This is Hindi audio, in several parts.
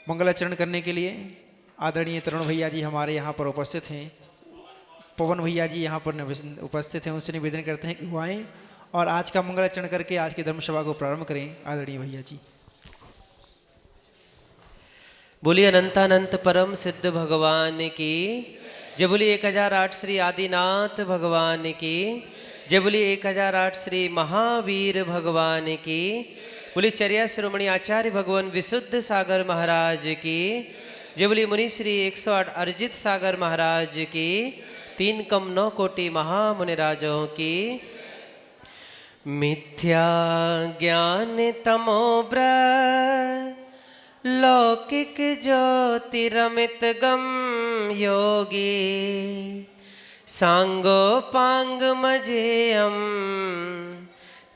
मंगलाचरण करने के लिए आदरणीय तरुण भैया जी हमारे यहाँ पर उपस्थित हैं। पवन भैया जी यहाँ पर उपस्थित हैं। उनसे निवेदन करते हैं कि वो आएँ और आज का मंगलाचरण करके आज की धर्मसभा को प्रारंभ करें। आदरणीय भैया जी। बोलिए अनंतानंत परम सिद्ध भगवान की जय। बोलिए 1008 श्री आदिनाथ भगवान की जय। बोलिए 1008 श्री महावीर भगवान की। बोलिए चर्या शिरोमणि आचार्य भगवान विशुद्ध सागर महाराज की जय। बोलिए मुनि श्री 108 अर्जित सागर महाराज की 3 कम 9 कोटि महामुनिराजों की। मिथ्या ज्ञान तमोब्र लौकिक ज्योतिरमित गम योगी सांगो पांग मजेयम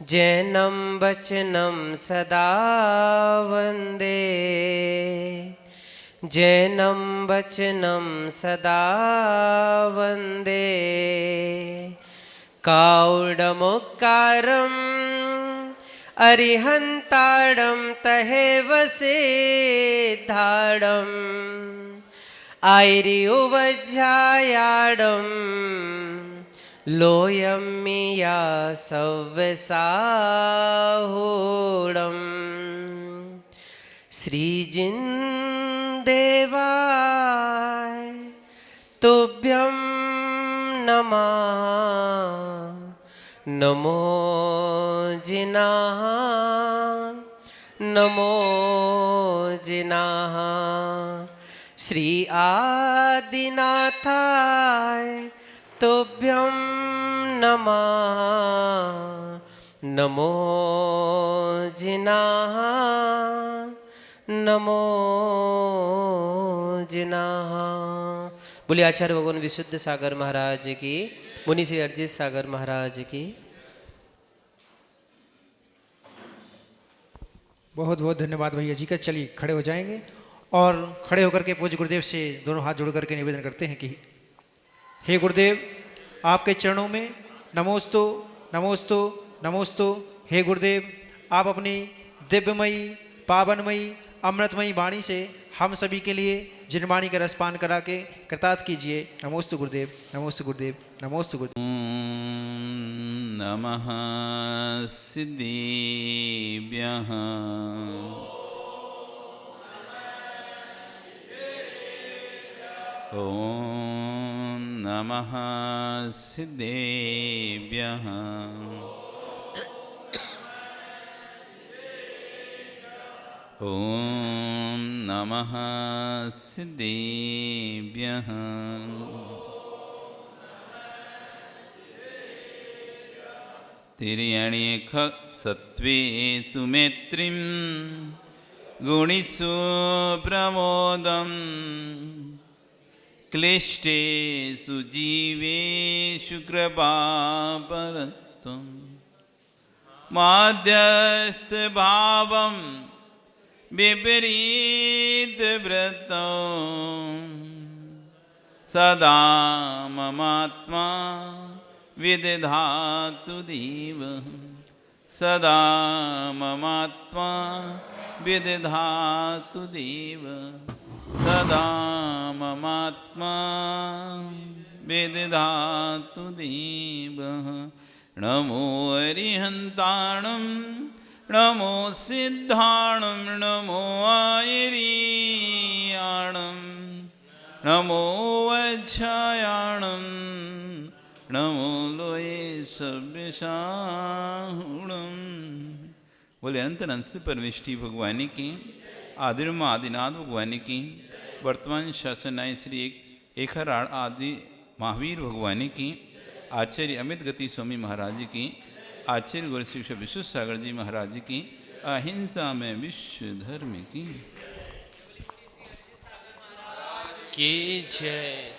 जैनम वचनम सदा वंदे जैनम वचनम सदा वंदे काउडमुक्कारम अरिहंताड़म तहेव सिद्धाड़म आयरियुवज्जायाड़म लोयम्मिया सव्यसाहूड़म श्रीजिन्देवाय तुभ्यं नमः। नमो जिनाः नमो जिनाः। श्री आदिनाथाय तुभ्यं नमः। नमो जिनाः नमो जिनाः। बोलिए आचार्य भगवान विशुद्ध सागर महाराज की, मुनि श्री अर्जित सागर महाराज की। बहुत बहुत धन्यवाद भैया जी का। चलिए खड़े हो जाएंगे और खड़े होकर के पूज्य गुरुदेव से दोनों हाथ जोड़ करके निवेदन करते हैं कि हे गुरुदेव, आपके चरणों में नमोस्तु नमोस्तु नमोस्तु। हे गुरुदेव, आप अपनी दिव्यमयी पावनमयी अमृतमयी वाणी से हम सभी के लिए जिनवाणी का रसपान करा के कृतार्थ कीजिए। नमोस्तु गुरुदेव, नमोस्तु गुरुदेव, नमोस्तु गुरुदेव। नमः सिद्धेभ्यः। ॐ नमः सिद्धेभ्यः। ॐ नमः सिद्धेभ्यः। तिर्यणेख सत्त्वे सुमेत्रिं गुणिषु प्रमोदं क्लिष्टेषु जीवेषु कृपापरत्वं माध्यस्थभावं विपरीतवृत्तौ सदा ममात्मा विदधातु देव। सदा ममात्मा विदधातु देव। सदा ममात्मा विदधातु देव। नमो अरिहन्ताणं नमो सिद्धाणं नमो आयर्याणं नमो वज्जायाणं नमो लोये सव्यसाहूणं। बोले अनंत अनंत परमेष्टि भगवान की, आदिर्म आदिनाथ भगवान की, वर्तमान शासनाय श्री 1008 आदि महावीर भगवान की, आचार्य अमित गति स्वामी महाराज की, आचार्य गुरु श्री विशुद्ध सागर जी महाराज की, अहिंसा में विश्व धर्म की जय।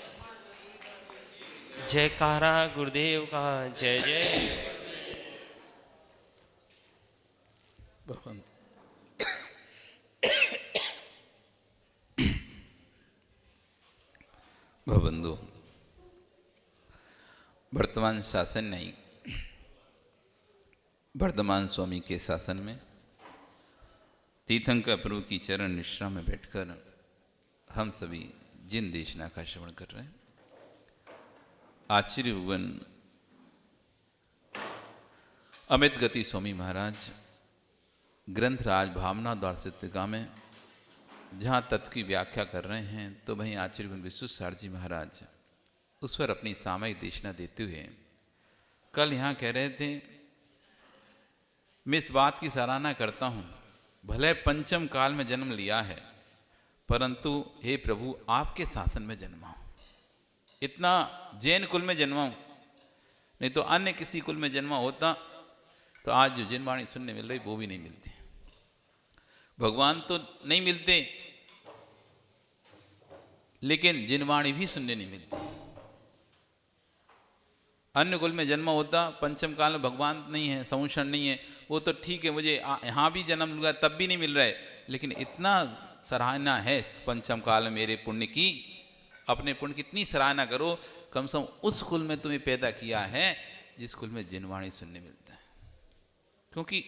जयकारा गुरुदेव का जय जय। भवबंधु, वर्तमान शासन नहीं, वर्धमान स्वामी के शासन में तीर्थंकर प्रभु की चरण निश्रा में बैठकर हम सभी जिन देशना का श्रवण कर रहे हैं, आचार्य भुवन अमित गति स्वामी महाराज ग्रंथराज भावना द्वार सिद्धिका में जहाँ तत्व की व्याख्या कर रहे हैं, तो वहीं आचार्य भुवन विश्वेश्वर जी महाराज उस पर अपनी सामयिक देशना देते हुए कल यहाँ कह रहे थे, मैं इस बात की सराहना करता हूँ, भले पंचम काल में जन्म लिया है, परंतु हे प्रभु आपके शासन में जन्मा हूँ। इतना जैन कुल में जन्मा हूँ, नहीं तो अन्य किसी कुल में जन्मा होता तो आज जो जिन वाणी सुनने मिल रही वो भी नहीं मिलती। भगवान तो नहीं मिलते, लेकिन जिन वाणी भी सुनने नहीं मिलती। अन्य कुल में जन्म होता, पंचम काल में भगवान नहीं है, संवत्सर नहीं है, वो तो ठीक है, मुझे यहाँ भी जन्म लूँगा तब भी नहीं मिल रहा है, लेकिन इतना सराहना है पंचम काल में मेरे पुण्य की, अपने पुण्य की इतनी सराहना करो, कम से कम उस कुल में तुम्हें पैदा किया है जिस कुल में जिनवाणी सुनने मिलता है। क्योंकि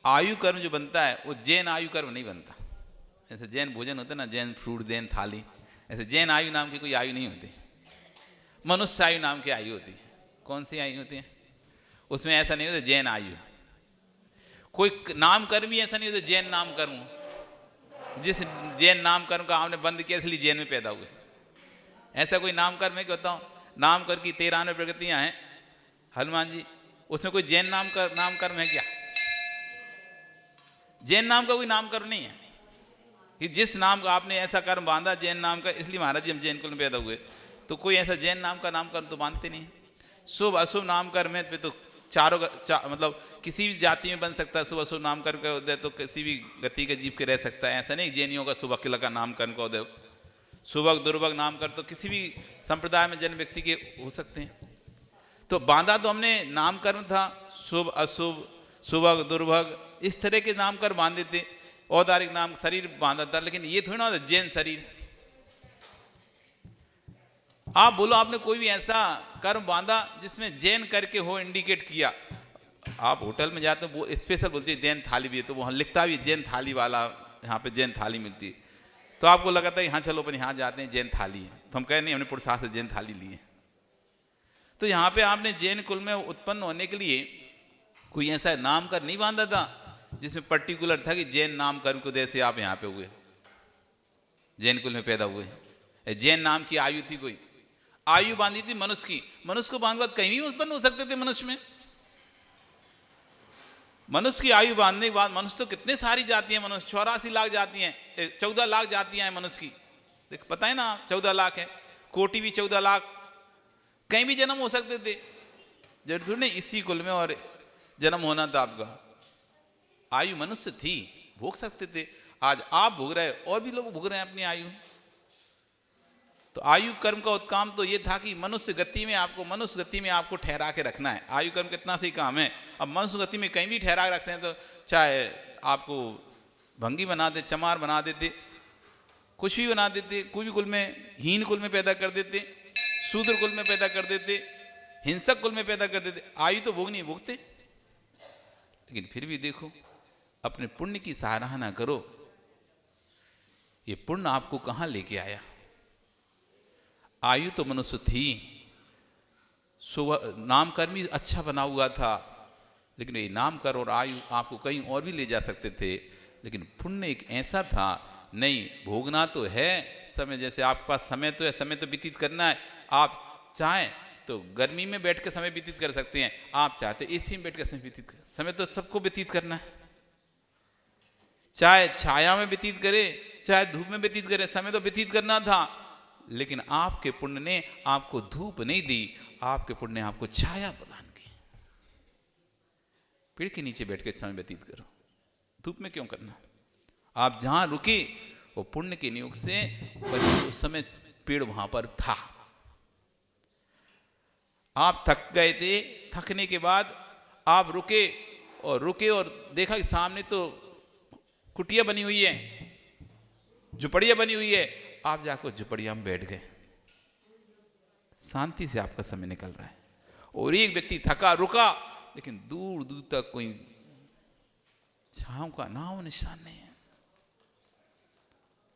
आयु कर्म जो बनता है वो जैन आयु कर्म नहीं बनता। ऐसे जैन भोजन होता है ना, जैन फ्रूट, जैन थाली, ऐसे जैन आयु नाम की कोई आयु नहीं होती। मनुष्य आयु नाम की आयु होती है। कौन सी आयु होती है? उसमें ऐसा नहीं होता जैन आयु। कोई नाम कर्म भी ऐसा नहीं होता जैन नाम कर्म। जिस जैन नाम कर्म का आपने बंद किया इसलिए जैन में पैदा हुए, ऐसा कोई नाम कर्म है कि बताओ? नाम कर्म की 93 प्रगतियां हैं हनुमान जी, उसमें कोई जैन नाम कर्म है क्या? जैन नाम का कोई नाम कर्म नहीं है कि जिस नाम का आपने ऐसा कर्म बांधा जैन नाम का, इसलिए महाराज जी हम जैन कुल में पैदा हुए। तो कोई ऐसा जैन नाम का नाम कर्म तो बांधते नहीं। शुभ अशुभ नाम कर्म है तो मतलब किसी भी जाति में बन सकता है। शुभ अशुभ नाम कर्म का उदय तो किसी भी गति के जीव के रह सकता है। ऐसा नहीं जैनियों का शुभ अकेला का नाम कर्म का उदय, शुभक दुर्भग नाम कर्म तो किसी भी संप्रदाय में जन्म व्यक्ति के हो सकते हैं। तो बांधा तो हमने नाम कर्म था, शुभ अशुभ, शुभक दुर्भग, इस तरह के नाम कर्म बांधे थे। औदारिक नाम शरीर बांधा था, लेकिन ये थोड़ी ना होता जैन शरीर। आप बोलो आपने कोई भी ऐसा कर्म बांधा जिसमें जैन करके हो इंडिकेट किया। आप होटल में जाते हो वो स्पेशल बोलते हैं जैन थाली भी है, तो वहाँ लिखता भी जैन थाली वाला, यहाँ पे जैन थाली मिलती है। तो आपको लगा था यहाँ चलो अपन यहाँ जाते हैं जैन थाली है, तो हम कह नहीं हमने पुरसा से जैन थाली ली है। तो यहाँ पे आपने जैन कुल में उत्पन्न होने के लिए कोई ऐसा नाम कर नहीं बांधा था जिसमें पर्टिकुलर था कि जैन नाम कर्म को जैसे आप यहाँ पे हुए, जैन कुल में पैदा हुए। जैन नाम की आयु थी, कोई आयु बांधी थी मनुष्य की। मनुष्य को बांध कहीं भी उत्पन्न हो सकते थे। मनुष्य में मनुष्य की आयु बांधने के बाद, मनुष्य तो कितने सारी जाती है, मनुष्य 84 लाख जाती हैं, 14 लाख जातियां हैं मनुष्य की। देख पता है ना, 14 लाख है, कोटि भी 14 लाख, कहीं भी जन्म हो सकते थे। जरूर नहीं इसी कुल में और जन्म होना था आपका। आयु मनुष्य थी, भोग सकते थे। आज आप भोग रहे और भी लोग भोग रहे हैं अपनी आयु। तो आयु कर्म का उत्काम तो ये था कि मनुष्य गति में आपको ठहरा के रखना है। आयु कर्म कितना सही काम है। अब मनुष्य गति में कहीं भी ठहरा के रखते हैं तो चाहे आपको भंगी बना दे, चमार बना देते, कुछ भी बना देते, कोई भी कुल में, हीन कुल में पैदा कर देते, शूद्र कुल में पैदा कर देते, हिंसक कुल में पैदा कर देते। आयु तो भोग नहीं भोगते। लेकिन फिर भी देखो, अपने पुण्य की सराहना करो। ये पुण्य आपको कहाँ लेके आया? आयु तो मनुष्य थी, नाम कर्म भी अच्छा बना हुआ था, लेकिन ये नाम कर और आयु आपको कहीं और भी ले जा सकते थे। लेकिन पुण्य एक ऐसा था, नहीं भोगना तो है समय, जैसे आपके पास समय तो है, समय तो व्यतीत करना है। आप चाहें तो गर्मी में बैठ के समय व्यतीत कर सकते हैं, आप चाहते तो एसी में बैठ कर समय व्यतीत कर, समय तो सबको व्यतीत करना है। चाहे छाया में व्यतीत करे, चाहे धूप में व्यतीत करे, समय तो व्यतीत करना था। लेकिन आपके पुण्य ने आपको धूप नहीं दी, आपके पुण्य ने आपको छाया प्रदान की। पेड़ के नीचे बैठ के समय व्यतीत करो, धूप में क्यों करना? आप जहां रुके वो पुण्य के नियोग से उस समय पेड़ वहां पर था। आप थक गए थे, थकने के बाद आप रुके और देखा कि सामने तो कुटिया बनी हुई है, झुपड़िया बनी हुई है। आप जाकर झुपड़िया में बैठ गए, शांति से आपका समय निकल रहा है। और एक व्यक्ति थका रुका, लेकिन दूर दूर तक कोई छांव का नाम निशान नहीं है।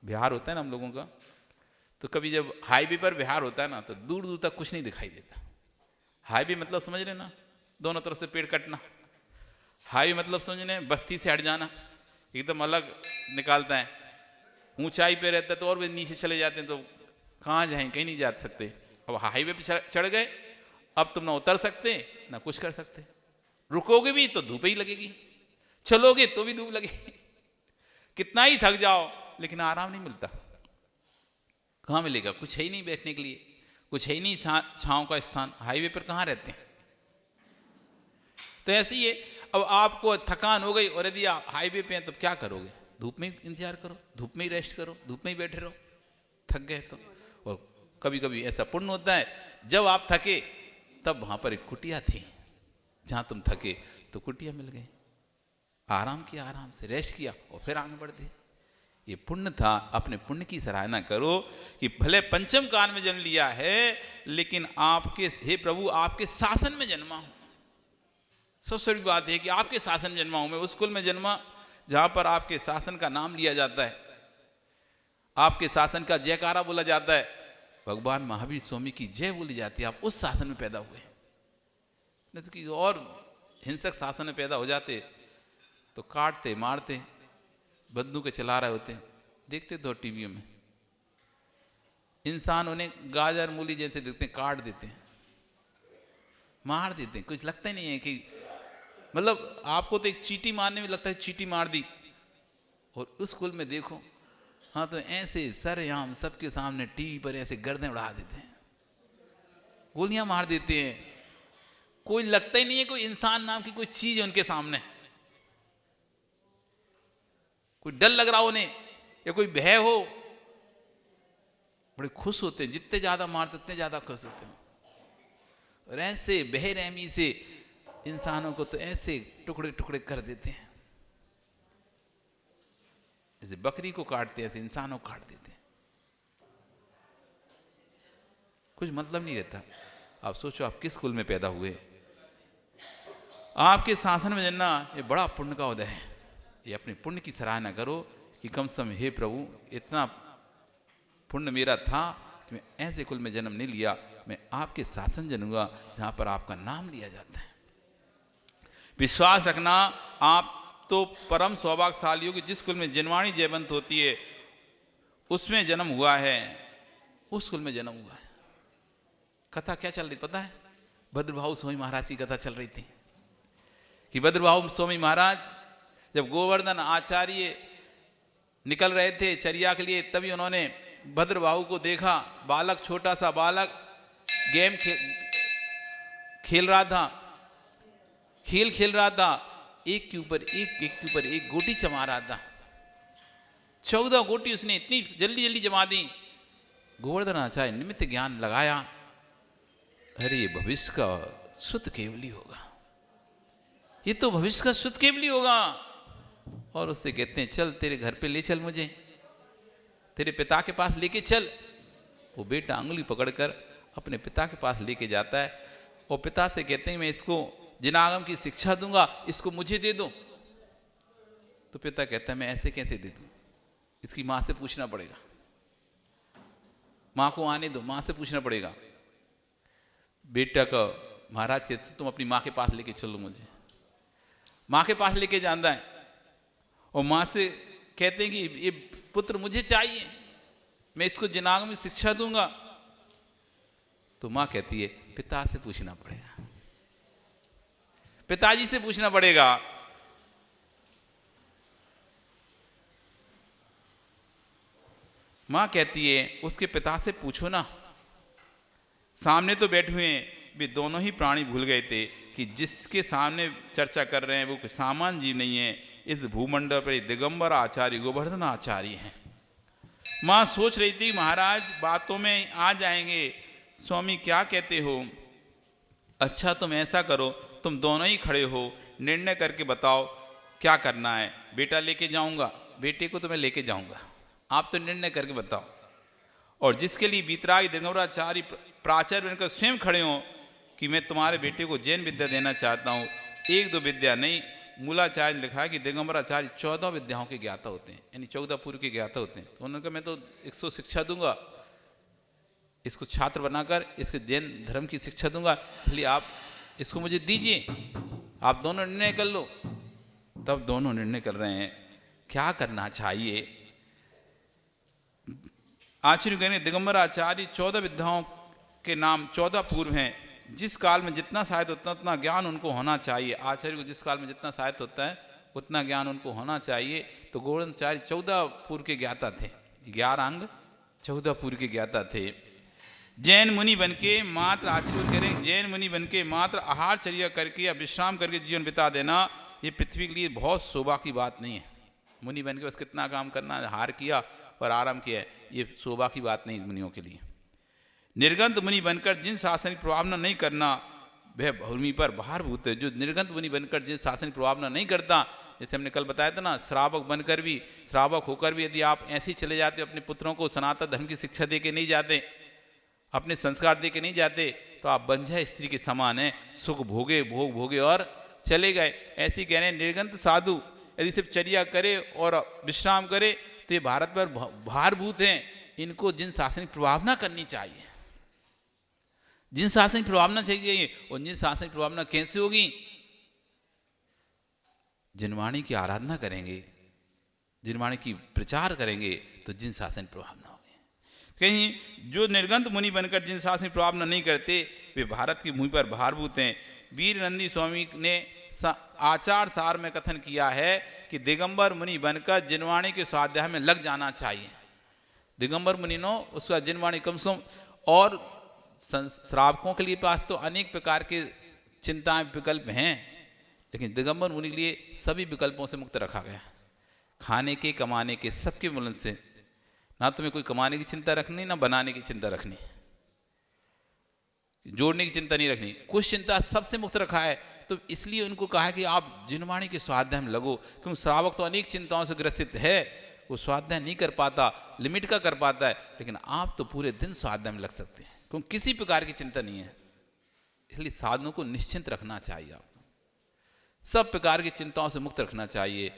बिहार होता है ना हम लोगों का, तो कभी जब हाईवे पर बिहार होता है ना तो दूर दूर तक कुछ नहीं दिखाई देता। हाईवे मतलब समझ रहे ना, दोनों तरफ से पेड़ कटना। हाईवे मतलब समझ रहे बस्ती से हट जाना, एकदम अलग निकालता है। ऊंचाई पे रहता है तो और भी नीचे चले जाते हैं, तो कहाँ जाएं, कहीं नहीं जा सकते। अब हाईवे पे चढ़ गए, अब तुम ना उतर सकते ना कुछ कर सकते। रुकोगे भी तो धूप ही लगेगी, चलोगे तो भी धूप लगेगी। कितना ही थक जाओ लेकिन आराम नहीं मिलता। कहाँ मिलेगा? कुछ है ही नहीं बैठने के लिए, कुछ है ही नहीं छांव का स्थान। हाईवे पर कहाँ रहते हैं? तो ऐसे ही है। अब आपको थकान हो गई और यदि आप हाईवे पे हैं तो क्या करोगे? धूप में ही इंतजार करो, धूप में ही रेस्ट करो, धूप में ही बैठे रहो, थक गए तो। और कभी कभी ऐसा पुण्य होता है, जब आप थके तब वहां पर एक कुटिया थी, जहां तुम थके तो कुटिया मिल गई, आराम किया, आराम से रेस्ट किया और फिर आगे बढ़ते। ये पुण्य था। अपने पुण्य की सराहना करो कि भले पंचम काल में जन्म लिया है लेकिन आपके, हे प्रभु, आपके शासन में जन्मा हूं। सबसे बड़ी बात है कि आपके शासन में जन्मा हूं। मैं उस कुल में जन्मा जहां पर आपके शासन का नाम लिया जाता है, आपके शासन का जयकारा बोला जाता है, भगवान महावीर स्वामी की जय बोली जाती है। आप उस शासन में पैदा हुए, नहीं तो कि और हिंसक शासन में पैदा हो जाते तो काटते मारते, बंदूकें चला रहे होते। देखते तो टीवी में इंसान उन्हें गाजर मूली जैसे देखते हैं, काट देते हैं, मार देते हैं, कुछ लगता ही नहीं है कि, मतलब आपको तो एक चींटी मारने में लगता है चींटी मार दी, और उस कुल में देखो, हाँ तो ऐसे सरेआम सबके सामने टीवी पर ऐसे गर्दन उड़ा देते हैं, गोलियां मार देते हैं। कोई लगता ही नहीं है कोई इंसान नाम की कोई चीज है उनके सामने। कोई डर लग रहा हो उन्हें या कोई भय हो, बड़े खुश होते हैं। जितने ज्यादा मारते उतने ज्यादा खुश होते हैं। और ऐसे बेरहमी से इंसानों को तो ऐसे टुकड़े टुकड़े कर देते हैं, जैसे बकरी को काटते हैं ऐसे इंसानों को काट देते हैं। कुछ मतलब नहीं रहता। आप सोचो आप किस कुल में पैदा हुए। आपके शासन में जन्ना ये बड़ा पुण्य का उदय है। ये अपने पुण्य की सराहना करो कि कम से कम, हे प्रभु, इतना पुण्य मेरा था कि मैं ऐसे कुल में जन्म नहीं लिया, मैं आपके शासन जनूंगा जहां पर आपका नाम लिया जाता है। विश्वास रखना, आप तो परम सौभाग्यशाली हो कि जिस कुल में जनवाणी जयवंत होती है उसमें जन्म हुआ है, उस कुल में जन्म हुआ है। कथा क्या चल रही पता है? भद्रभाऊ स्वामी महाराज की कथा चल रही थी कि भद्रभाऊ स्वामी महाराज जब गोवर्धन आचार्य निकल रहे थे चर्या के लिए, तभी उन्होंने भद्रभाऊ को देखा। बालक, छोटा सा बालक गेम खेल रहा था, खेल रहा था, एक के ऊपर एक गोटी जमा रहा था। 14 गोटी उसने इतनी जल्दी जल्दी जमा दी। गोवर्धन आचार्य निमित्त ज्ञान लगाया, अरे ये भविष्य का शुद्ध केवली होगा, ये तो भविष्य का शुद्ध केवली होगा। और उससे कहते हैं चल तेरे घर पे ले चल, मुझे तेरे पिता के पास लेके चल। वो बेटा अंगुली पकड़कर अपने पिता के पास लेके जाता है और पिता से कहते हैं मैं इसको जिनागम की शिक्षा दूंगा, इसको मुझे दे दो। तो पिता कहता है मैं ऐसे कैसे दे दूं, इसकी मां से पूछना पड़ेगा, मां को आने दो, मां से पूछना पड़ेगा। बेटा का महाराज कहते तुम अपनी मां के पास लेके चलो मुझे। मां के पास लेके जाता है और मां से कहते हैं कि ये पुत्र मुझे चाहिए, मैं इसको जिनागम में शिक्षा दूंगा। तो मां कहती है पिता से पूछना पड़ेगा, पिताजी से पूछना पड़ेगा। मां कहती है उसके पिता से पूछो ना। सामने तो बैठे हुए हैं, वे दोनों ही प्राणी भूल गए थे कि जिसके सामने चर्चा कर रहे हैं वो कोई सामान्य जीव नहीं है। इस भूमंडल पर दिगंबर आचार्य गोवर्धन आचार्य हैं। मां सोच रही थी महाराज बातों में आ जाएंगे, स्वामी क्या कहते हो? अच्छा तुम ऐसा करो, तुम दोनों ही खड़े हो, निर्णय करके बताओ क्या करना है। बेटा लेके जाऊंगा, बेटे को तो मैं लेके जाऊंगा, आप तो निर्णय करके बताओ। और जिसके लिए बीतराग दिगंबराचार्य प्राचार्य बनकर स्वयं खड़े हो कि मैं तुम्हारे बेटे को जैन विद्या देना चाहता हूँ, 1-2 विद्या नहीं, मूलाचार्य ने लिखा है कि दिगंबर आचार्य 14 विद्याओं के ज्ञाता होते हैं, यानी 14 पूर्व के ज्ञाता होते हैं। तो उन्होंने कहा मैं तो 100 शिक्षा दूंगा, इसको छात्र बनाकर इसके जैन धर्म की शिक्षा दूंगा, इसलिए आप इसको मुझे दीजिए, आप दोनों निर्णय कर लो। तब दोनों निर्णय कर रहे हैं क्या करना चाहिए। आचार्य कहने दिगंबर आचार्य 14 विद्याओं के नाम 14 पूर्व हैं, जिस काल में जितना साहित्य होता है उतना ज्ञान उनको होना चाहिए। आचार्य को जिस काल में जितना साहित्य होता है उतना ज्ञान उनको होना चाहिए। तो गौड़ाचार्य 14 पूर्व के ज्ञाता थे, 11 अंग 14 पूर्व के ज्ञाता थे। जैन मुनि बनके मात्र, आचार्य कह रहे हैं जैन मुनि बनके मात्र आहार चर्या करके या विश्राम करके जीवन बिता देना ये पृथ्वी के लिए बहुत शोभा की बात नहीं है। मुनि बनके बस कितना काम करना, आहार किया और आराम किया, ये शोभा की बात नहीं मुनियों के लिए। निर्गंत मुनि बनकर जिन शासन की प्रभावना नहीं करना वह भूमि पर भारभूत है। जो निर्गंत मुनि बनकर जिन शासन की प्रभावना नहीं करता, जैसे हमने कल बताया था ना, श्रावक बनकर भी, श्रावक होकर भी यदि आप ऐसे ही चले जाते, अपने पुत्रों को सनातन धर्म की शिक्षा दे के नहीं जाते, अपने संस्कार दे के नहीं जाते, तो आप बंझा स्त्री के समान हैं, सुख भोगे भोग भोगे और चले गए। ऐसे ही कह रहे हैं निर्गंत साधु यदि सिर्फ चर्या करे और विश्राम करे तो ये भारत पर भारभूत हैं, इनको जिन शासन की प्रभावना करनी चाहिए, जिन शासन की प्रभावना चाहिए, और जिन शासन की प्रभावना कैसे होगी, जिनवाणी की आराधना करेंगे, जिनवाणी की प्रचार करेंगे तो जिन शासन की प्रभावना होगी। कहीं जो निर्गंत मुनि बनकर जिन शासन की प्रभावना नहीं करते वे भारत की भूमि पर भारभूत हैं। वीर नंदी स्वामी ने आचार सार में कथन किया है कि दिगंबर मुनि बनकर जिनवाणी के स्वाध्याय में लग जाना चाहिए। दिगंबर मुनि नो उसका जिनवाणी कम से कम, और श्रावकों के लिए पास तो अनेक प्रकार के चिंताएं विकल्प हैं, लेकिन दिगंबर मुनि के लिए सभी विकल्पों से मुक्त रखा गया। खाने के, कमाने के, सबके मूलन से, ना तुम्हें कोई कमाने की चिंता रखनी, ना बनाने की चिंता रखनी, जोड़ने की चिंता नहीं रखनी, कुछ चिंता सबसे मुक्त रखा है। तो इसलिए उनको कहा है कि आप जिनवाणी के स्वाध्याय में लगो, क्योंकि श्रावक तो अनेक चिंताओं से ग्रसित है, वो स्वाध्याय नहीं कर पाता, लिमिट का कर पाता है, लेकिन आप तो पूरे दिन स्वाध्याय में लग सकते हैं, क्योंकि किसी प्रकार की चिंता नहीं है। इसलिए साधनों को निश्चिंत रखना चाहिए, आपको सब प्रकार की चिंताओं से मुक्त रखना चाहिए।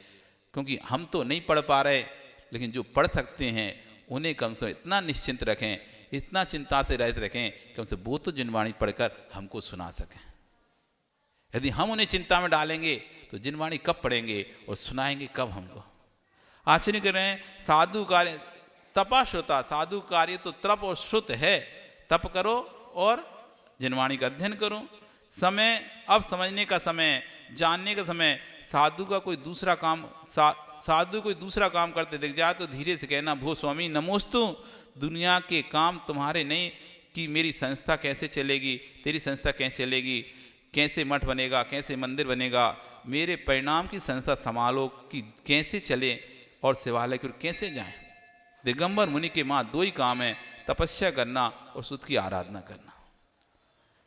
क्योंकि हम तो नहीं पढ़ पा रहे, लेकिन जो पढ़ सकते हैं उन्हें कम से कम इतना निश्चिंत रखें, इतना चिंता से रहित रखें कि हमसे वो तो जिनवाणी पढ़कर हमको सुना सकें। यदि हम उन्हें चिंता में डालेंगे तो जिनवाणी कब पढ़ेंगे और सुनाएंगे कब हमको। आचार्य कह रहे हैं साधु कार्य तपा श्रुता, साधु कार्य तो तप और श्रुत है, तप करो और जिनवाणी का अध्ययन करो। समय अब समझने का समय, जानने का समय। साधु का कोई दूसरा काम, साधु कोई दूसरा काम करते दिख जाए तो धीरे से कहना भो स्वामी नमोस्तु, दुनिया के काम तुम्हारे नहीं कि मेरी संस्था कैसे चलेगी, तेरी संस्था कैसे चलेगी, कैसे मठ बनेगा, कैसे मंदिर बनेगा, मेरे परिणाम की संस्था संभालो कि कैसे चले और शिवालय की ओर कैसे जाएं। दिगंबर मुनि के माँ दो ही काम है, तपस्या करना और सुध की आराधना करना।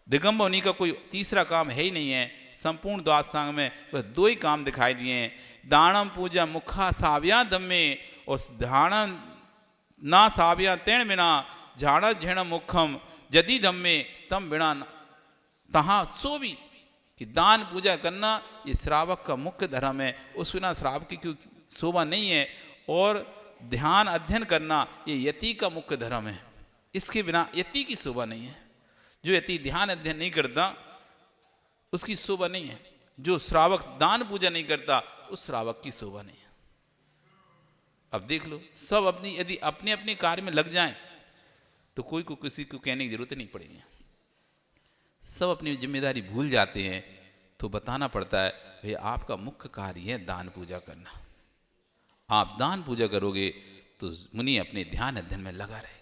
दिगंबर मुनि का कोई तीसरा काम है ही नहीं है। संपूर्ण द्वादशांग में वह दो ही काम दिखाई दिए हैं, दानम पूजा मुखा साव्या दम्मे, और ध्यान ना साव्या तेण बिना झाड़ झेण मुखम जदि दम्मे तम बिना तहाँ सो भी। कि दान पूजा करना ये श्रावक का मुख्य धर्म है, उस बिना श्रावक की कोई शोभा नहीं है। और ध्यान अध्ययन करना ये यति का मुख्य धर्म है, इसके बिना यति की शोभा नहीं है। जो यति ध्यान अध्ययन नहीं करता उसकी शोभा नहीं है, जो श्रावक दान पूजा नहीं करता उस श्रावक की शोभा नहीं है। अब देख लो, सब अपनी यदि अपने अपने कार्य में लग जाएं तो कोई को किसी को कहने की जरूरत नहीं पड़ेगी। सब अपनी जिम्मेदारी भूल जाते हैं तो बताना पड़ता है भाई आपका मुख्य कार्य है दान पूजा करना। आप दान पूजा करोगे तो मुनि अपने ध्यान अध्ययन में लगा रहेगा।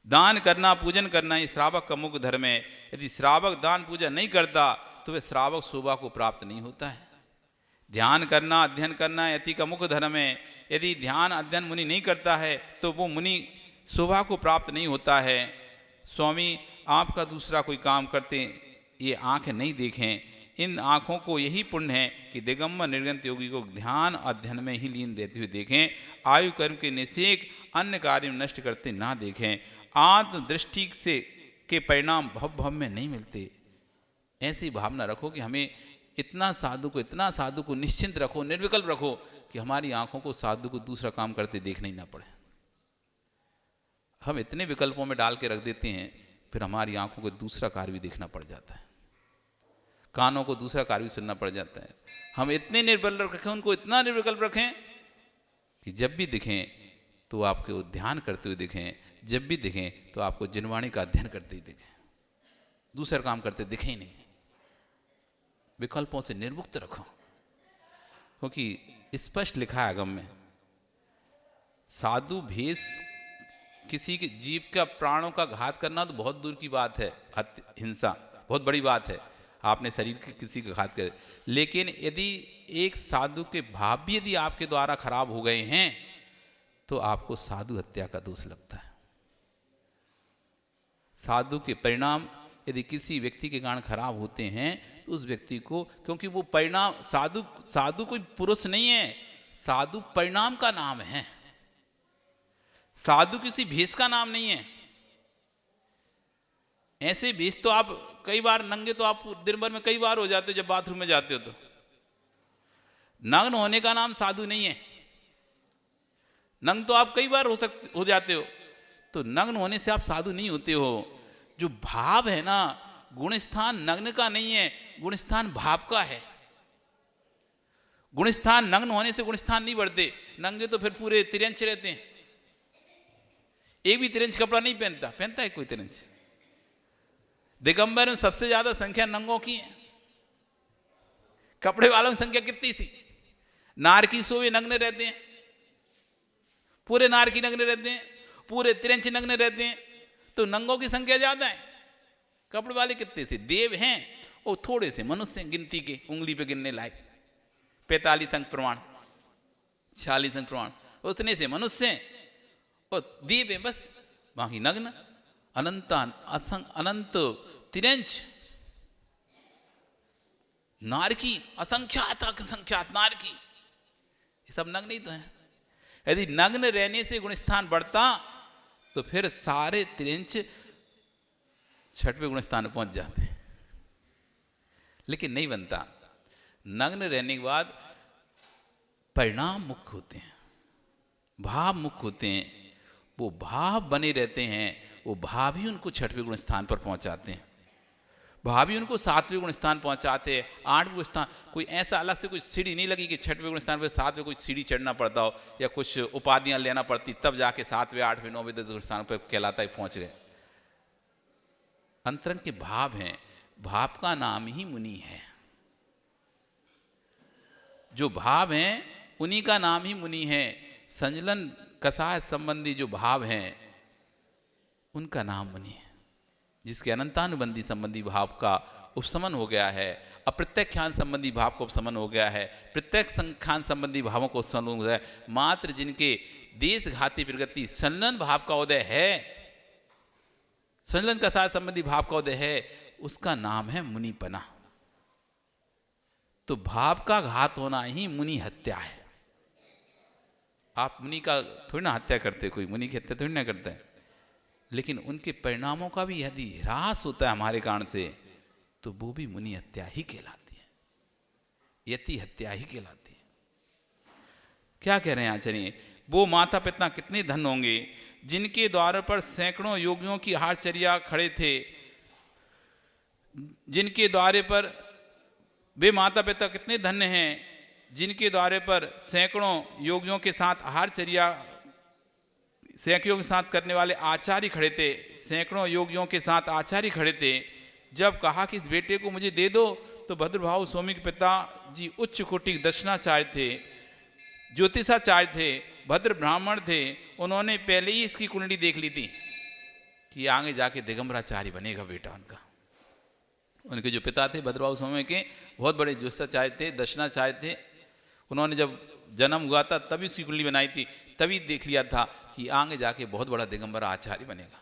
दान करना, पूजन करना ये श्रावक का मुख्य धर्म है। यदि श्रावक दान पूजा नहीं करता तो वह श्रावक शोभा को प्राप्त नहीं होता है। ध्यान करना, अध्ययन करना यति का मुख्य धर्म है। यदि ध्यान अध्ययन मुनि नहीं करता है तो वो मुनि शोभा को प्राप्त नहीं होता है। स्वामी आपका दूसरा कोई काम करते ये आंखें नहीं देखें, इन आँखों को यही पुण्य है कि दिगंबर निर्गंत योगी को ध्यान अध्ययन में ही लीन रहते हुए देखें, आयु कर्म के निषेक अन्य कार्य में नष्ट करते ना देखें। आत्मदृष्टि से के परिणाम भव भव में नहीं मिलते। ऐसी भावना रखो कि हमें इतना साधु को निश्चिंत रखो, निर्विकल्प रखो कि हमारी आंखों को साधु को दूसरा काम करते देखना ही ना पड़े। हम इतने विकल्पों में डाल के रख देते हैं, फिर हमारी आंखों को दूसरा कार्य भी देखना पड़ जाता है, कानों को दूसरा कार्य भी सुनना पड़ जाता है। हम इतने निर्विकल्प रखें, उनको इतना निर्विकल्प रखें कि जब भी दिखें तो आपको ध्यान करते हुए दिखें, जब भी दिखें तो आपको जिनवाणी का अध्ययन करते ही दिखें, दूसरा काम करते दिखे ही नहीं। विकल्पों से निर्मुक्त रखो, क्योंकि स्पष्ट लिखा है आगम में, साधु भेष किसी के जीव का प्राणों का घात करना तो बहुत दूर की बात है, हिंसा बहुत बड़ी बात है, आपने शरीर के किसी का घात कर, लेकिन यदि एक साधु के भाव भी यदि आपके द्वारा खराब हो गए हैं तो आपको साधु हत्या का दोष लगता है। साधु के परिणाम यदि किसी व्यक्ति के कारण खराब होते हैं तो उस व्यक्ति को, क्योंकि वो परिणाम, साधु कोई पुरुष नहीं है, साधु परिणाम का नाम है, साधु किसी भेष का नाम नहीं है। ऐसे भेष तो आप कई बार नंगे तो आप दिन भर में कई बार हो जाते हो, जब बाथरूम में जाते हो तो। नग्न होने का नाम साधु नहीं है। नग्न तो आप कई बार हो जाते हो, तो नग्न होने से आप साधु नहीं होते हो। जो भाव है ना, गुणस्थान नग्न का नहीं है, गुणस्थान भाव का है। गुणस्थान नग्न होने से गुणस्थान नहीं बढ़ते, नंगे तो फिर पूरे तिरंच रहते हैं। एक भी तिरंच कपड़ा नहीं पहनता है कोई तिरंच। दिगंबर में सबसे ज्यादा संख्या नंगों की है, कपड़े वालों की संख्या कितनी सी। नारकी सोवे नग्न रहते हैं, पूरे नारकी नग्न रहते हैं, पूरे तिरंच नग्न रहते हैं, तो नंगों की संख्या ज्यादा है। कपड़े वाले कितने से देव हैं और थोड़े से मनुष्य हैं, गिनती के उंगली पे गिनने लायक 45 अंक प्रमाण, 46 अंक प्रमाण, उतने से मनुष्य हैं और देव है बस, बाकी नग्न अनंत तिरंच नारकी असंख्यात नारकी, ये सब नग्न ही तो है। यदि नग्न रहने से गुणस्थान बढ़ता तो फिर सारे तिरंच 6वें गुणस्थान में पहुंच जाते, लेकिन नहीं बनता। नग्न रहने के बाद परिणाम मुख्य होते हैं, भाव मुख्य होते हैं, वो भाव बने रहते हैं, वो भाव ही उनको 6वें गुण स्थान पर पहुंचाते हैं, भाव ही उनको 7वें गुण स्थान पहुंचाते हैं, 8वें गुण स्थान। कोई ऐसा अलग से कोई सीढ़ी नहीं लगी कि 6वें गुण स्थान पर 7वें कोई सीढ़ी चढ़ना पड़ता हो या कुछ उपाधियां लेना पड़ती तब जाके 7वें 8वें 9वें 10वें गुण स्थान पर कहलाता है पहुंच गए। अंतरंग के भाव हैं, भाव का नाम ही मुनि है। जो भाव हैं उन्हीं का नाम ही मुनि है। संजलन कसाय संबंधी जो भाव हैं उनका नाम मुनि है। जिसके अनंतानुबंधी संबंधी भाव का उपशमन हो गया है, अप्रत्यक्षान संबंधी भाव का उपशमन हो गया है, प्रत्यक्ष संख्यान संबंधी भावों को उपशमन हो गया है, मात्र जिनके देश घाती प्रगति संलग्न भाव का उदय है, संलग्न कसाय संबंधी भाव का उदय है, उसका नाम है मुनिपना। तो भाव का घात होना ही मुनि हत्या है। आप मुनि का थोड़ी ना हत्या करते, कोई मुनि की हत्या थोड़ी ना करता है, लेकिन उनके परिणामों का भी यदि ह्रास होता है हमारे कारण से तो वो भी मुनि हत्या ही कहलाती है, यति हत्या ही कहलाती है। क्या कह रहे हैं आचार्य? वो माता पिता कितने धन होंगे जिनके द्वार पर सैकड़ों योगियों की आहारचर्या खड़े थे, जिनके द्वारे पर वे माता पिता कितने धन्य हैं जिनके द्वारे पर सैकड़ों योगियों के साथ आहारचर्या, सैकड़ों के साथ करने वाले आचार्य खड़े थे, सैकड़ों योगियों के साथ आचार्य खड़े थे। जब कहा कि इस बेटे को मुझे दे दो तो भद्रभाव स्वामी के पिता जी उच्च कोटि दर्शनाचार्य थे, ज्योतिषाचार्य थे, भद्र ब्राह्मण थे। उन्होंने पहले ही इसकी कुंडली देख ली थी कि आगे जाके दिगंबराचार्य बनेगा बेटा उनका। उनके जो पिता थे भद्रभाव स्वामी के बहुत बड़े ज्योतिषाचार्य थे, दर्शनाचार्य थे। उन्होंने जब जन्म हुआ था तभी उसकी कुंडली बनाई थी, तभी देख लिया था कि आगे जाके बहुत बड़ा दिगंबर आचार्य बनेगा।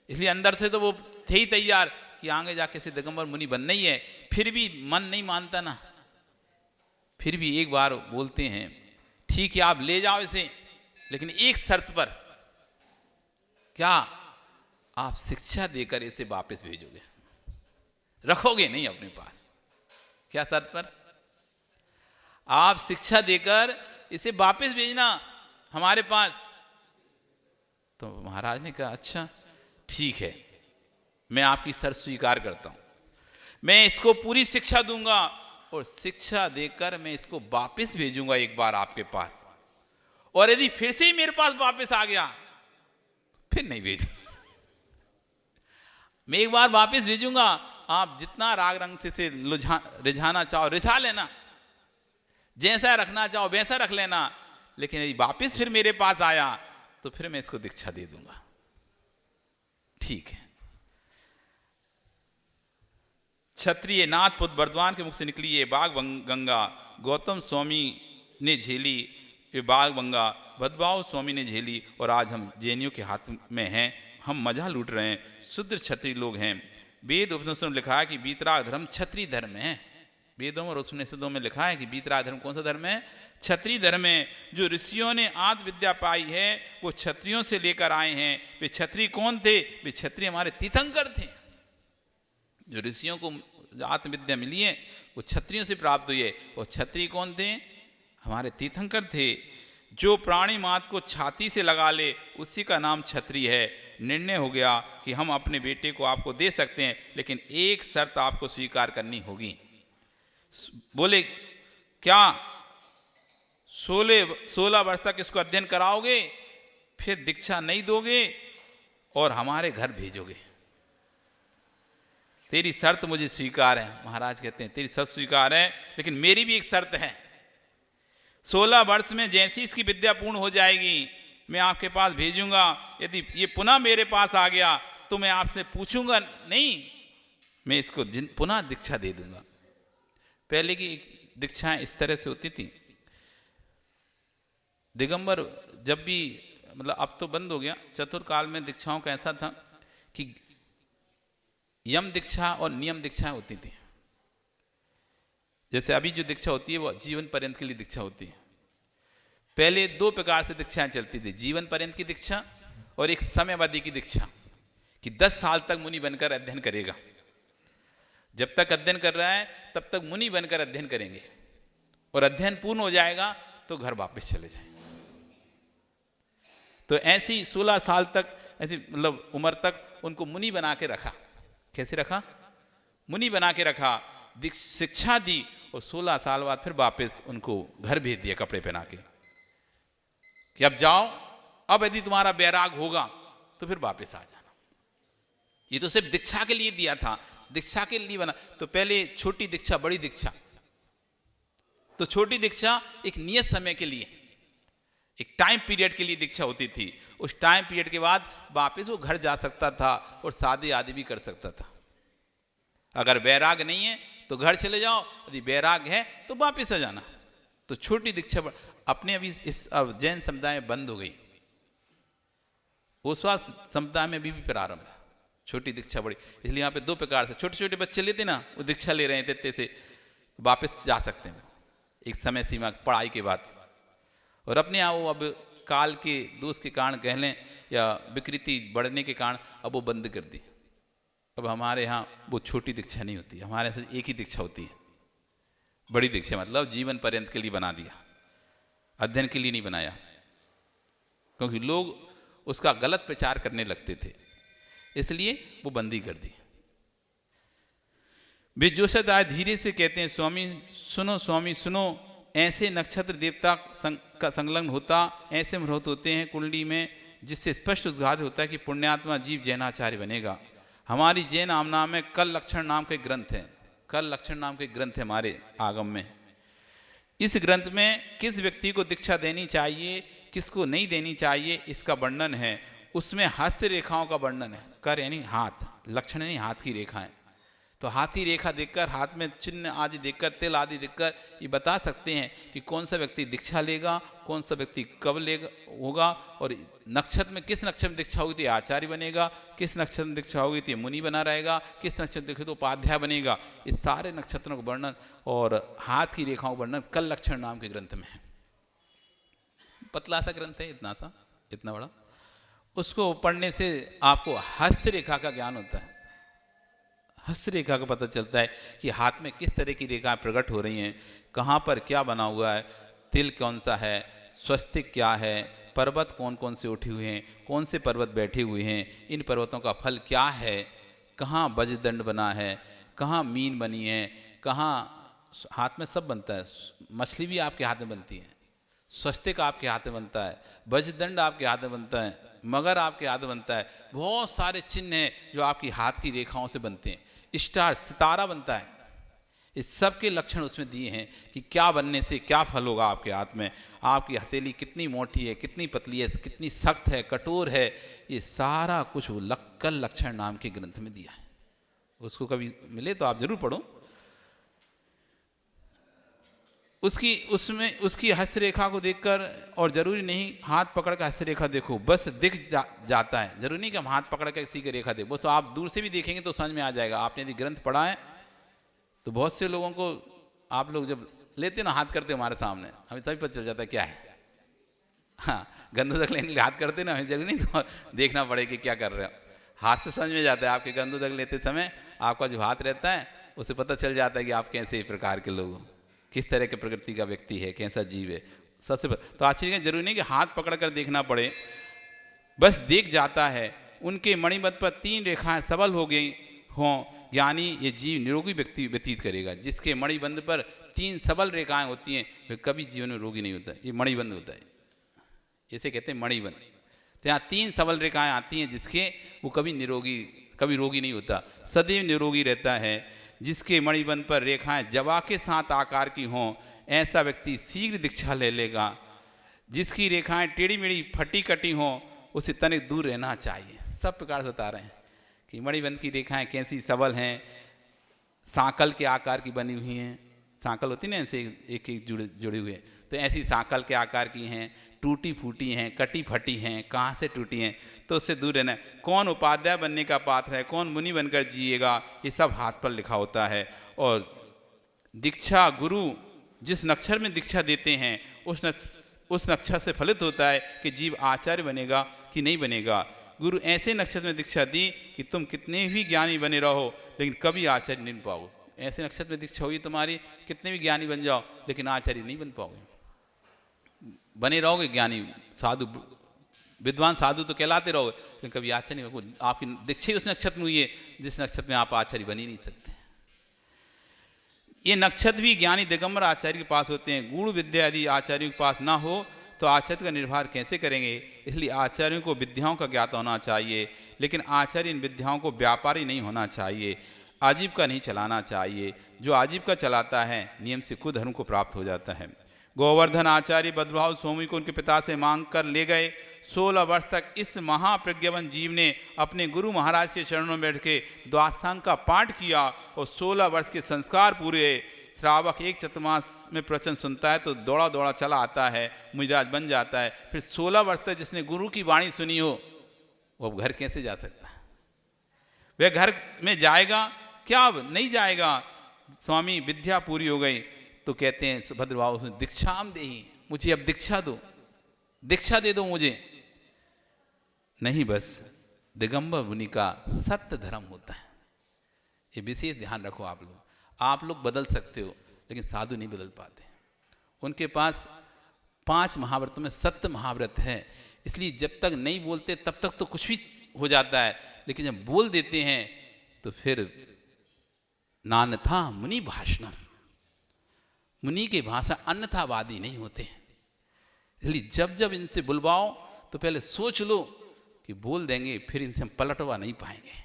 इसलिए अंदर से तो वो थे ही तैयार कि आगे जाके से दिगंबर मुनि बनना ही है। फिर भी मन नहीं मानता ना, फिर भी एक बार बोलते हैं ठीक है आप ले जाओ इसे, लेकिन एक शर्त पर, क्या आप शिक्षा देकर इसे वापस भेजोगे, रखोगे नहीं अपने पास। क्या शर्त पर? आप शिक्षा देकर इसे वापस भेजना हमारे पास। तो महाराज ने कहा अच्छा ठीक है, मैं आपकी शर्त स्वीकार करता हूं, मैं इसको पूरी शिक्षा दूंगा और शिक्षा देकर मैं इसको वापस भेजूंगा एक बार आपके पास, और यदि फिर से ही मेरे पास वापस आ गया फिर नहीं भेज मैं एक बार वापस भेजूंगा, आप जितना राग रंग से रिझाना चाहो रिझा लेना, जैसा रखना चाहो वैसा रख लेना, लेकिन यदि वापस फिर मेरे पास आया तो फिर मैं इसको दीक्षा दे दूंगा। ठीक है। क्षत्रिय नाथ पुत्र बर्दवान के मुख से निकली ये बाघ गंगा गौतम स्वामी ने झेली, ये बाघ गंगा भदभाव स्वामी ने झेली, और आज हम जैनियों के हाथ में हैं, हम मजा लूट रहे हैं, शुद्र क्षत्रिय लोग हैं। वेद उपनिषदों में लिखा है कि वीतराग धर्म क्षत्रिय धर्म है। वेदों और उपनिषदों में लिखा है कि वीतराग धर्म कौन सा धर्म है? क्षत्रिय धर्म है। जो ऋषियों ने आत्म विद्या पाई है वो क्षत्रियों से लेकर आए हैं। वे क्षत्रिय कौन थे? वे क्षत्रिय हमारे तीर्थंकर थे। जो ऋषियों को आत्मविद्या मिली है वो क्षत्रियों से प्राप्त हुई है, और क्षत्रिय कौन थे? हमारे तीर्थंकर थे। जो प्राणी मात को छाती से लगा ले उसी का नाम क्षत्रिय है। निर्णय हो गया कि हम अपने बेटे को आपको दे सकते हैं, लेकिन एक शर्त आपको स्वीकार करनी होगी। बोले क्या? 16 वर्ष तक इसको अध्ययन कराओगे, फिर दीक्षा नहीं दोगे और हमारे घर भेजोगे? तेरी शर्त मुझे स्वीकार है। महाराज कहते हैं तेरी शर्त स्वीकार है, लेकिन मेरी भी एक शर्त है। 16 वर्ष में जैसी इसकी विद्या पूर्ण हो जाएगी मैं आपके पास भेजूंगा। यदि ये पुनः मेरे पास आ गया तो मैं आपसे पूछूंगा नहीं, मैं इसको पुनः दीक्षा दे दूंगा। पहले की दीक्षाएं इस तरह से होती थी। दिगंबर जब भी, मतलब अब तो बंद हो गया, चतुर्काल में दीक्षाओं का ऐसा था कि यम दीक्षा और नियम दीक्षाएं होती थी। जैसे अभी जो दीक्षा होती है वो जीवन पर्यंत के लिए दीक्षा होती है। पहले 2 प्रकार से दीक्षाएं चलती थी, जीवन पर्यंत की दीक्षा और एक समयावधि की दीक्षा, कि 10 साल तक मुनि बनकर अध्ययन करेगा। जब तक अध्ययन कर रहा है तब तक मुनि बनकर अध्ययन करेंगे, और अध्ययन पूर्ण हो जाएगा तो घर वापस चले जाएंगे। तो ऐसी 16 साल तक, ऐसी मतलब उम्र तक उनको मुनि बना के रखा। कैसे रखा? मुनि बना के रखा, शिक्षा दी, और 16 साल बाद फिर वापस उनको घर भेज दिया कपड़े पहना के कि अब जाओ, अब यदि तुम्हारा बैराग होगा तो फिर वापस आ जाना। ये तो सिर्फ दीक्षा के लिए दिया था, दीक्षा के लिए बना। तो पहले छोटी दीक्षा, बड़ी दीक्षा। तो छोटी दीक्षा एक नियत समय के लिए, एक टाइम पीरियड के लिए दीक्षा होती थी। उस टाइम पीरियड के बाद वापस वो घर जा सकता था और शादी आदि भी कर सकता था। अगर बैराग नहीं है तो घर चले जाओ, यदि बैराग है तो वापस आ जाना। तो छोटी दीक्षा अपने अभी इस जैन समुदाय में बंद हो गई। ओसवा समुदाय में भी प्रारंभ है छोटी दीक्षा बड़ी। इसलिए यहाँ पे 2 प्रकार से छोटे छोटे बच्चे लेते ना, वो दीक्षा ले रहे हैं, देते से वापस जा सकते हैं एक समय सीमा पढ़ाई के बाद। और अपने यहाँ वो अब काल के दोष के कारण कह लें या विकृति बढ़ने के कारण अब वो बंद कर दी। अब हमारे यहाँ वो छोटी दीक्षा नहीं होती, हमारे यहाँ एक ही दीक्षा होती है, बड़ी दीक्षा। मतलब जीवन पर्यंत के लिए बना दिया, अध्ययन के लिए नहीं बनाया, क्योंकि लोग उसका गलत प्रचार करने लगते थे, इसलिए वो बंदी कर दी। वे जोशद आए धीरे से कहते हैं, स्वामी सुनो, ऐसे नक्षत्र देवता का संलग्न होता, ऐसे मुहूर्त होते हैं कुंडली में जिससे स्पष्ट उद्घाट होता है कि पुण्यात्मा जीव जैनाचार्य बनेगा। हमारी जैन आमना में कल लक्षण नाम के ग्रंथ है। कल लक्षण नाम के ग्रंथ है हमारे आगम में। इस ग्रंथ में किस व्यक्ति को दीक्षा देनी चाहिए, किसको नहीं देनी चाहिए, इसका वर्णन है। उसमें हस्त रेखाओं का वर्णन है। कर यानी हाथ, लक्षण यानी हाथ की रेखाएं। तो हाथ की रेखा देखकर, हाथ में चिन्ह आदि देखकर, तिल आदि देखकर ये बता सकते हैं कि कौन सा व्यक्ति दीक्षा लेगा, कौन सा व्यक्ति कब लेगा होगा, और नक्षत्र में किस नक्षत्र में दीक्षा होगी तो आचार्य बनेगा, किस नक्षत्र में दीक्षा होगी तो मुनि बना रहेगा, किस नक्षत्र देखे तो उपाध्याय बनेगा। इस सारे नक्षत्रों का वर्णन और हाथ की रेखाओं का वर्णन कल लक्षण नाम के ग्रंथ में है। पतला सा ग्रंथ है, इतना बड़ा। उसको पढ़ने से आपको हस्त रेखा का ज्ञान होता है। हस्त रेखा का पता चलता है कि हाथ में किस तरह की रेखाएं प्रकट हो रही हैं, कहाँ पर क्या बना हुआ है, तिल कौन सा है, स्वस्तिक क्या है, पर्वत कौन कौन से उठे हुए हैं, कौन से पर्वत बैठे हुए हैं, इन पर्वतों का फल क्या है, कहाँ वज्रदंड बना है, कहाँ मीन बनी है, कहाँ हाथ में सब बनता है। मछली भी आपके हाथ में बनती है, स्वस्तिक आपके हाथ में बनता है, वज्रदंड आपके हाथ में बनता है, मगर आपके हाथ में बनता है। बहुत सारे चिन्ह हैं जो आपकी हाथ की रेखाओं से बनते हैं। स्टार सितारा बनता है। इस सब के लक्षण उसमें दिए हैं कि क्या बनने से क्या फल होगा आपके हाथ में। आपकी हथेली कितनी मोटी है, कितनी पतली है, कितनी सख्त है, कठोर है, ये सारा कुछ वो लक्कल लक्षण नाम के ग्रंथ में दिया है। उसको कभी मिले तो आप जरूर पढ़ो। उसकी हस्तरेखा को देखकर, और जरूरी नहीं हाथ पकड़ कर हस्तरेखा देखो, बस दिख जाता है। जरूरी नहीं कि हम हाथ पकड़ कर किसी की रेखा देखो, बस तो आप दूर से भी देखेंगे तो समझ में आ जाएगा। आपने यदि ग्रंथ पढ़ा है तो बहुत से लोगों को, आप लोग जब लेते ना हाथ करते हमारे सामने, हमें सभी पता चल जाता है क्या है। हाँ, गंदोदक लेने के लिए हाथ करते ना, हमें जरूरी नहीं तो देखना पड़े कि क्या कर रहे हो, हाथ से समझ में जाता है। आपके गंदोदक लेते समय आपका जो हाथ रहता है उसे पता चल जाता है कि आप कैसे प्रकार के लोग हो, किस तरह के प्रकृति का व्यक्ति है, कैसा जीव है। सबसे तो आश्चर्य जरूरी नहीं कि हाथ पकड़ कर देखना पड़े, बस देख जाता है। उनके मणिबंध पर 3 रेखाएं सबल हो गई हों, यानी ये जीव निरोगी व्यक्ति व्यतीत करेगा। जिसके मणिबंध पर 3 सबल रेखाएं होती हैं वह कभी जीवन में रोगी नहीं होता। ये मणिबंध होता है, इसे कहते हैं मणिबंध। तो यहाँ 3 सबल रेखाएं आती हैं जिसके वो कभी रोगी नहीं होता, सदैव निरोगी रहता है। जिसके मणिबंध पर रेखाएं जवा के साथ आकार की हों, ऐसा व्यक्ति शीघ्र दीक्षा ले लेगा। जिसकी रेखाएं टेढ़ी मेढ़ी फटी कटी हों, उसे तनिक दूर रहना चाहिए। सब प्रकार से बता रहे हैं कि मणिबंध की रेखाएं कैसी सबल हैं, सांकल के आकार की बनी हुई हैं। सांकल होती ना ऐसे एक एक जुड़े हुए, तो ऐसी सांकल के आकार की हैं, टूटी फूटी हैं, कटी फटी हैं, कहाँ से टूटी हैं, तो उससे दूर रहना। कौन उपाध्याय बनने का पात्र है, कौन मुनि बनकर जिएगा, ये सब हाथ पर लिखा होता है। और दीक्षा गुरु जिस नक्षत्र में दीक्षा देते हैं उस नक्षत्र से फलित होता है कि जीव आचार्य बनेगा कि नहीं बनेगा। गुरु ऐसे नक्षत्र में दीक्षा दी कि तुम कितने भी ज्ञानी बने रहो लेकिन कभी आचार्य नहीं बन पाओगे। ऐसे नक्षत्र में दीक्षा हुई तुम्हारी, कितने भी ज्ञानी बन जाओ लेकिन आचार्य नहीं बन पाओगे। बने रहोगे ज्ञानी साधु, विद्वान साधु तो कहलाते रहोगे लेकिन कभी आचार्य नहीं बन। आपकी दीक्षा ही उस नक्षत्र में हुई है जिस नक्षत्र में आप आचार्य बन ही नहीं सकते। ये नक्षत्र भी ज्ञानी दिगंबर आचार्य के पास होते हैं। गूढ़ विद्या यदि आचार्यों के पास ना हो तो आचार्य का निर्भर कैसे करेंगे। इसलिए आचार्यों को विद्याओं का ज्ञात होना चाहिए, लेकिन आचार्य इन विद्याओं को व्यापारी नहीं होना चाहिए, आजीविका नहीं चलाना चाहिए। जो आजीविका चलाता है नियम से खुद धर्म को प्राप्त हो जाता है। गोवर्धन आचार्य बद्रभाव स्वामी को उनके पिता से मांग कर ले गए। 16 वर्ष तक इस महाप्रज्ञावन जीव ने अपने गुरु महाराज के चरणों में बैठ के द्वादशांग का पाठ किया और 16 वर्ष के संस्कार पूरे। श्रावक 1 चतुर्मास में प्रवचन सुनता है तो दौड़ा दौड़ा चला आता है, मिजाज बन जाता है। फिर 16 वर्ष तक जिसने गुरु की वाणी सुनी हो वो अब घर कैसे जा सकता है? वह घर में जाएगा क्या? अब नहीं जाएगा। स्वामी विद्या पूरी हो गई तो कहते हैं सुभद्र बाबू दीक्षाम देहि, मुझे अब दीक्षा दो, दीक्षा दे दो मुझे। नहीं, बस दिगंबर मुनि का सत्य धर्म होता है। ये विशेष ध्यान रखो आप लोग। आप लोग बदल सकते हो लेकिन साधु नहीं बदल पाते। उनके पास 5 महाव्रतों में सत्य महाव्रत है, इसलिए जब तक नहीं बोलते तब तक तो कुछ भी हो जाता है, लेकिन जब बोल देते हैं तो फिर नान्यथा मुनि भाषणम, मुनि के भाषा अन्यथावादी नहीं होते। इसलिए जब जब इनसे बुलवाओ तो पहले सोच लो कि बोल देंगे फिर इनसे हम पलटवा नहीं पाएंगे।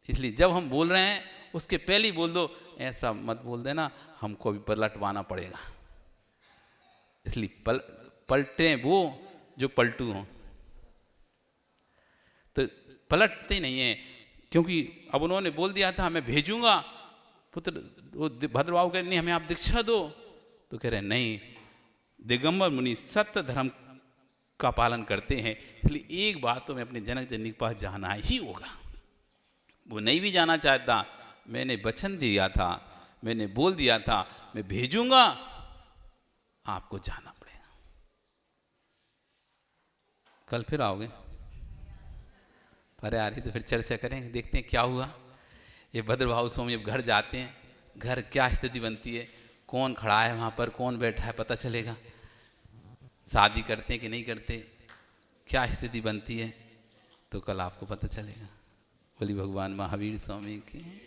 इसलिए जब हम बोल रहे हैं उसके पहले ही बोल दो, ऐसा मत बोल देना हमको अभी पलटवाना पड़ेगा। इसलिए पलटे वो जो पलटू हों, तो पलटते नहीं है। क्योंकि अब उन्होंने बोल दिया था मैं भेजूंगा पुत्र, वो भद्रबाबू कह रहे नहीं हमें आप दीक्षा दो, तो कह रहे नहीं, दिगंबर मुनि सत्य धर्म का पालन करते हैं, इसलिए एक बात तो मैं अपने जनक जननी के पास जाना ही होगा। वो नहीं भी जाना चाहता, मैंने वचन दिया था, मैंने बोल दिया था मैं भेजूंगा, आपको जाना पड़ेगा। कल फिर आओगे? अरे आ रही तो फिर चर्चा करेंगे, देखते हैं क्या हुआ। ये भद्रभाव स्वामी अब घर जाते हैं, घर क्या स्थिति बनती है, कौन खड़ा है वहाँ पर, कौन बैठा है, पता चलेगा। शादी करते हैं कि नहीं करते, क्या स्थिति बनती है, तो कल आपको पता चलेगा। बोली भगवान महावीर स्वामी की।